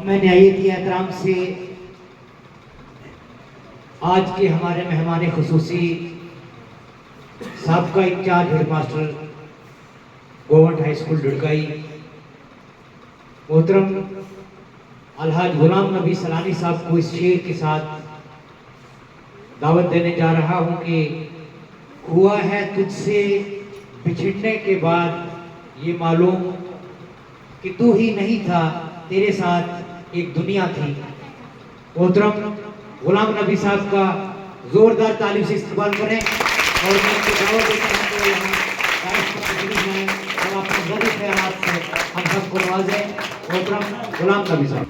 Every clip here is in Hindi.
मैं निहायत एहतराम से आज के हमारे मेहमान खुसूसी साबका incharge head master government high school Dudgai मोहतरम अलहाज गुलाम नबी सलानी साहब को इस शेर के साथ दावत देने जा रहा हूं कि हुआ है तुझसे बिछड़ने के बाद ये मालूम कि तू ही नहीं था, तेरे साथ एक दुनिया थी। मोहतरम गुलाम नबी साहब का जोरदार तालीम से इस्तेमाल करें और मैं उनको दावत देता हूं कि यहाँ और अपने बड़े ख्यालात से हम सबको नवाजें। मोहतरम गुलाम नबी साहब।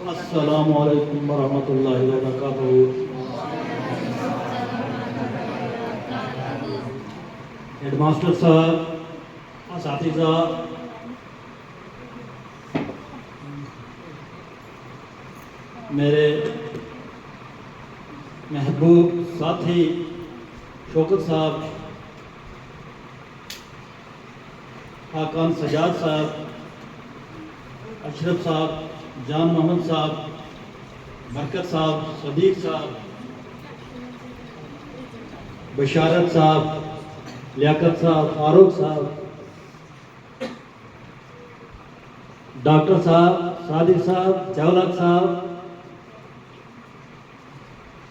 अस्सलामु अलैकुम वरहमतुल्लाहि वबरकातुहू। हेडमास्टर साहब, असातिज़ा, मेरे महबूब साथी शौकत साहब, हाकान सजाद साहब, अशरफ साहब, जान मोहम्मद साहब, बरकत साहब, सदीक साहब, बशारत साहब, लियाकत साहब, फारूक साहब, डॉक्टर साहब, सादिक साहब, चावलक साहब,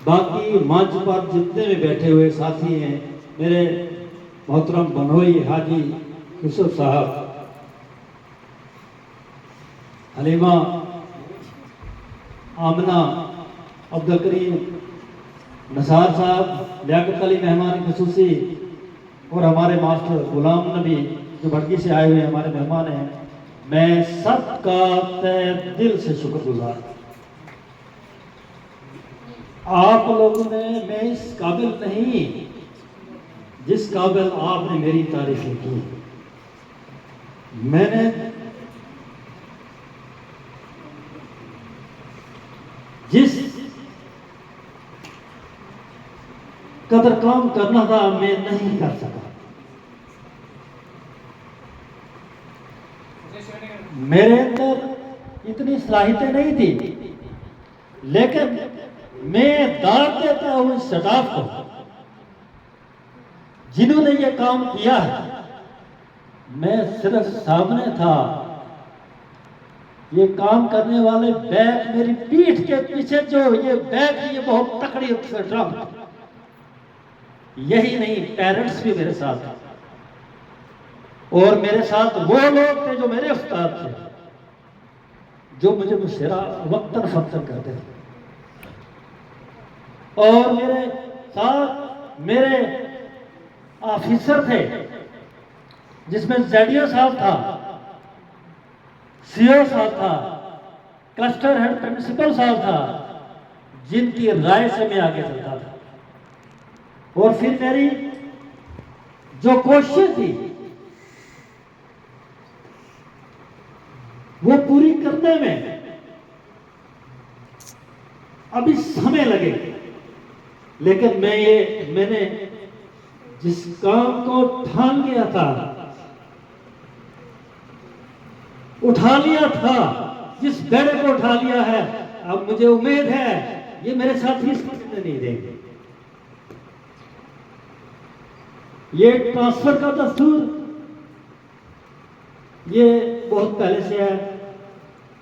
बाकी मंच पर जितने भी बैठे हुए साथी हैं, मेरे मोहतरम बनोई हाजी यूसुफ साहब, हलीमा, आमना, अब्दुल करीम, नसार साहब, लियाकत अली मेहमान खसूसी और हमारे मास्टर गुलाम नबी जो भटकी से आए हुए हमारे मेहमान हैं, मैं सबका तहे दिल से शुक्रगुजार। आप लोगों ने, मैं इस काबिल नहीं जिस काबिल आपने मेरी तारीफें की। मैंने जिस कदर काम करना था मैं नहीं कर सका। मेरे अंदर इतनी सलाहियतें नहीं थी, लेकिन मैं दाद देता हूं इस स्टाफ को जिन्होंने ये काम किया है। मैं सिर्फ सामने था, ये काम करने वाले बैग मेरी पीठ के पीछे जो ये बैग, ये बहुत तकड़ी ड्रम, यही नहीं पेरेंट्स भी मेरे साथ थे और मेरे साथ वो लोग थे जो मेरे उस्ताद थे, जो मुझे मुशरा वक्तन फक्तन करते थे। और मेरे साथ मेरे ऑफिसर थे, जिसमें जेडीओ साहब था, सीओ साहब था, क्लस्टर हेड प्रिंसिपल साहब था, जिनकी राय से मैं आगे चलता था। और फिर मेरी जो कोशिश थी वो पूरी करने में अभी समय लगे, लेकिन मैंने जिस काम को ठान लिया था, उठा लिया था, जिस बेड़े को उठा लिया है, अब मुझे उम्मीद है ये मेरे साथी इसको नहीं देंगे। ये ट्रांसफर का दस्तूर ये बहुत पहले से है।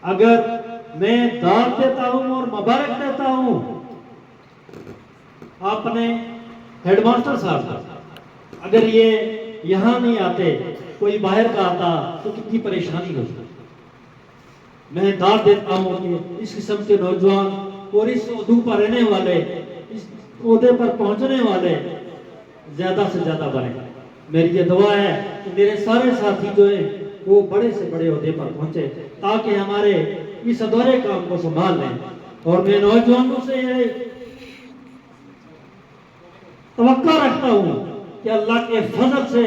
अगर मैं दाद देता हूं और मुबारक देता हूं अपने हेडमास्टर साहब का, अगर ये यहां नहीं आते, कोई बाहर का आता तो कितनी परेशानी होती। मैं दाद देता हूं कि इस किस्म के नौजवान और इस ओहदे पर रहने वाले, इस ओहदे पर पहुंचने वाले ज्यादा से ज्यादा बने। मेरी ये दुआ है कि मेरे सारे साथी जो है वो बड़े से बड़े ओहदे पर पहुंचे, ताकि हमारे इस अधूरे काम को संभाल लें। और मैं नौजवानों से ये तवक्का रखता हूं कि अल्लाह के फजल से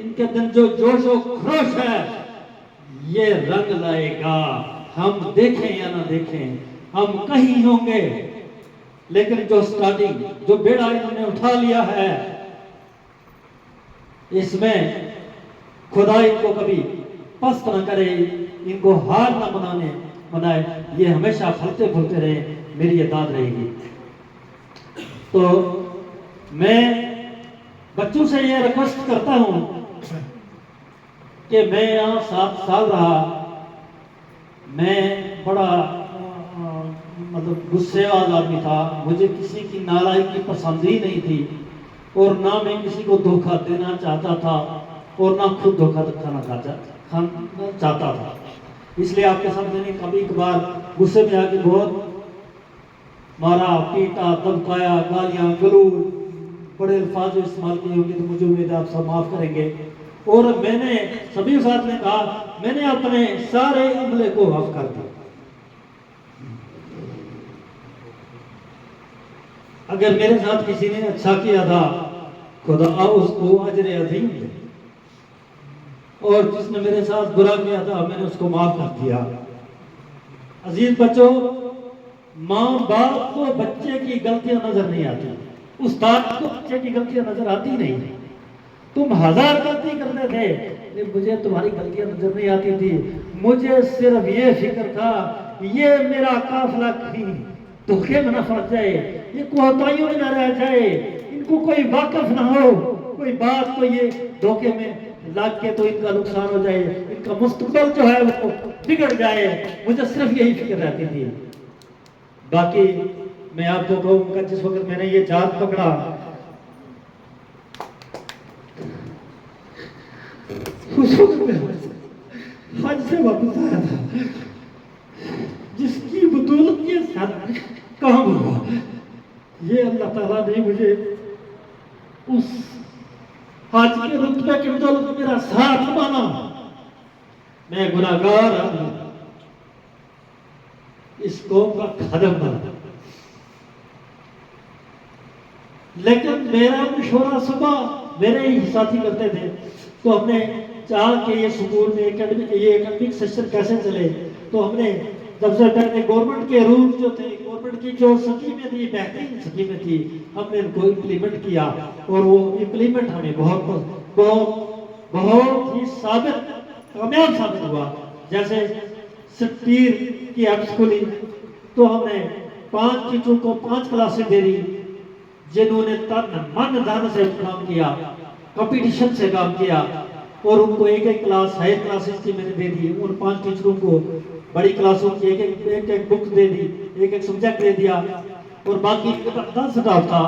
इनके दिन जो जोश और खरोश है ये रंग लाएगा। हम देखें या ना देखें, हम कहीं होंगे लेकिन जो स्टार्टिंग जो बेड़ा इन्होंने उठा लिया है, इसमें खुदा इनको कभी पस्त न करे, इनको हार न बनाए, ये हमेशा फलते फूलते रहे, मेरी ये दाद रहेगी। तो मैं बच्चों से ये रिक्वेस्ट करता हूं कि मैं यहाँ 7 साल रहा, मैं बड़ा मतलब गुस्सेबाज आदमी था, मुझे किसी की नालायकी पसंद ही नहीं थी, और ना मैं किसी को धोखा देना चाहता था और ना खुद धोखा खाना चाहता था। इसलिए आपके सामने मैंने कभी कभार गुस्से में आके बहुत मारा, पीटा, धमकाया, गालियां गलूज, बड़े अल्फाज जो इस्तेमाल किए होंगे, तो मुझे उम्मीद है आप सब माफ करेंगे। और मैंने सभी साथ में कहा, मैंने अपने सारे अमले को माफ कर दिया। अगर मेरे साथ किसी ने अच्छा किया था, खुदा उसको अजर अजीम दे, और जिसने मेरे साथ बुरा किया था, मैंने उसको माफ कर दिया। अजीज बच्चों, माँ बाप को बच्चे की गलतियां नजर नहीं आती, उस्ताद को बच्चे की गलतियां नजर आती नहीं। तुम 1000 गलती करते थे, मुझे तुम्हारी गलतियां नजर नहीं आती थी, मुझे सिर्फ ये फिक्र था ये मेरा काफिला कहीं धोखे में न फंस जाए, ये कोताहियों में न रह जाए, इनको कोई वाकफ ना हो, कोई बात को ये धोखे में लग के तो इनका नुकसान हो जाए, इनका मुस्तकबिल जो है वो बिगड़ जाए, मुझे सिर्फ यही फिक्र रहती थी। बाकी मैं आपको कहूँगा, जिस वक्त मैंने ये जात पकड़ा, उस वक्त मैं हज से वापस आया था, जिसकी बदौलत ये सारा काम हुआ, ये अल्लाह ताला ने मुझे उस हज के रुतबे के बदौलत मेरा साथ माना। मैं गुनाहगार हूं, इस कौम का खदम बना, लेकिन मेरा मशवरा सुबह मेरे ही साथी करते थे, तो हमने चाहा कि ये स्कूल में एकेडमिक सेशन कैसे चले, तो हमने सबसे पहले गवर्नमेंट के रूल जो थे, गवर्नमेंट की जो स्कीमें थी, बेहतरीन स्कीमें थी, हमने इनको इम्प्लीमेंट किया, और वो इम्प्लीमेंट हमें बहुत ही कामयाब साबित हुआ। जैसे सत्तीर की एप्स खुली, तो हमने 5 टीचरों को 5 क्लासें दे दी, जिन्होंने तन मन धन से काम किया, कंपटीशन से काम किया, और उनको एक क्लास हायर क्लासेस की मैंने दे दी। उन 5 टीचरों को बड़ी क्लासों की एक बुक दे दी, एक सब्जेक्ट दे दिया, और बाकी 10 स्टाफ था,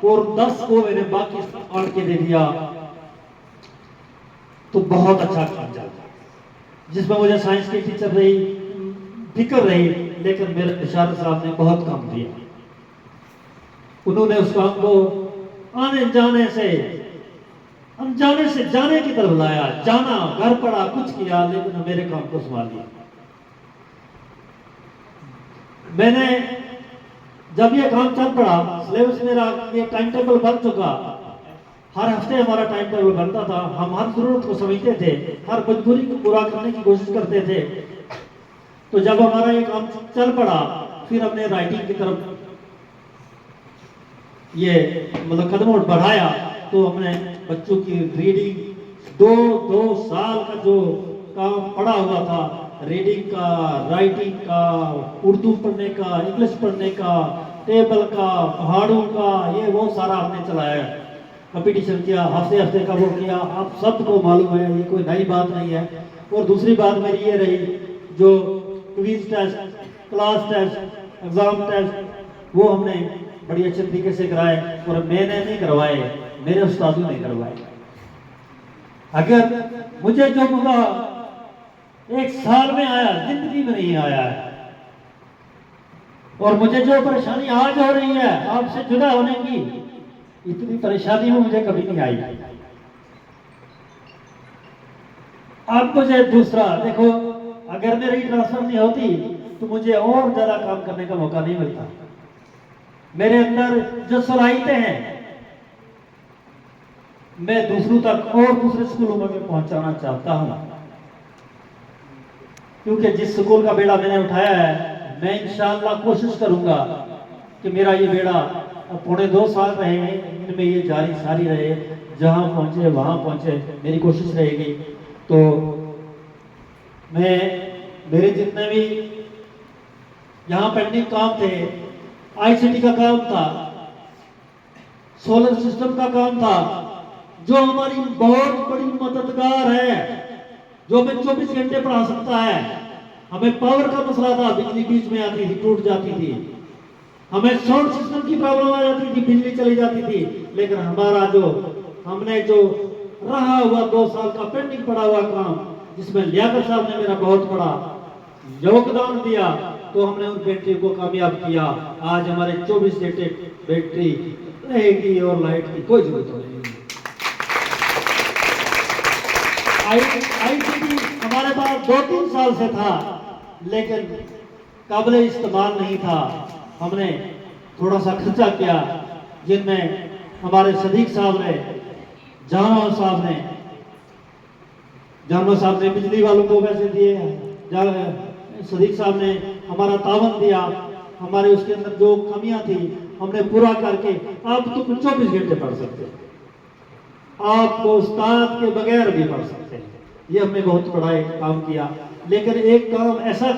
और 10 को मैंने बाकी बांट के दे दिया। तो बहुत अच्छा काम चला, जिसमें मुझे साइंस की टीचर रही, फिक्र रही, लेकिन मेरे इशारत साहब ने बहुत काम दिया। उन्होंने उस काम को अनजाने से जाने की तरफ लाया, जाना, घर पड़ा, कुछ किया, लेकिन मेरे काम को संभाल लिया। मैंने जब ये काम चल पड़ा, सिलेबस मेरा ये टाइम टेबल बन चुका, हर हफ्ते हमारा टाइम टेबल बनता था, हम हर जरूरत को समझते थे, हर मजबूरी को पूरा करने की कोशिश करते थे। तो जब हमारा ये काम चल पड़ा, फिर हमने राइटिंग की तरफ ये मतलब कदम बढ़ाया। तो हमने बच्चों की रीडिंग, 2 साल का जो काम पड़ा हुआ था, रीडिंग का, राइटिंग का, उर्दू पढ़ने का, इंग्लिश पढ़ने का, टेबल का, पहाड़ों का, ये वो सारा हमने चलाया, कंपटीशन किया, हफ्ते का वो किया। आप सबको मालूम है, ये कोई नई बात नहीं है। और दूसरी बात मेरी ये रही, जो quiz test, class test, exam test, वो हमने बड़ी अच्छे तरीके से कराए, और मैंने नहीं करवाए, मेरे उस्तादों ने करवाए। अगर मुझे जो मौका 1 साल में आया, जिंदगी में नहीं आया है, और मुझे जो परेशानी आज हो रही है आपसे जुदा होने की, इतनी परेशानी में मुझे कभी नहीं आई। अब मुझे दूसरा देखो, अगर मेरी ट्रांसफर नहीं होती तो मुझे और ज्यादा काम करने का मौका नहीं मिलता। मेरे अंदर जो सलाहियतें हैं, मैं दूसरों तक और दूसरे स्कूलों में पहुंचाना चाहता हूं, क्योंकि जिस स्कूल का बेड़ा मैंने उठाया है, मैं इंशाअल्लाह कोशिश करूंगा कि मेरा ये बेड़ा पौने 2 साल रहे हैं, इनमें ये जारी सारी रहे, जहाँ पहुँचे वहाँ पहुँचे, मेरी कोशिश रहेगी। तो मैं मेरे जितने भी यहाँ पेंडिंग काम थे, आईसीटी का काम था, सोलर सिस्टम का काम था, जो हमारी बहुत बड़ी मददगार है, जो हमें 24 घंटे पढ़ा सकता है। हमें पावर का मसला था, बिजली बीच में आती थी, टूट जाती थी, हमें साउंड सिस्टम की प्रॉब्लम आ जाती थी, बिजली चली जाती थी। लेकिन हमारा हमने जो रहा हुआ 2 साल का पेंडिंग पड़ा हुआ काम, जिसमें लियाकत साहब ने मेरा बहुत बड़ा योगदान दिया, तो हमने उन बैटरी को कामयाब किया। आज हमारे 24 घंटे बैटरी रहेगी और लाइट की कोई जरूरत नहीं। आईसीटी हमारे पास 2-3 साल से था, लेकिन काबिल इस्तेमाल नहीं था। हमने थोड़ा सा खर्चा किया, जिनमें हमारे सदीक साहब ने, जानवर साहब ने बिजली वालों को पैसे दिए, सदीक साहब ने हमारा तावन दिया। हमारे उसके अंदर जो कमियां थी हमने पूरा करके आप तुम 24 घंटे पढ़ सकते हैं, आपको उस्ताद के बगैर भी पढ़ सकते हैं। ये हमने बहुत बड़ा एक काम किया। लेकिन एक काम ऐसा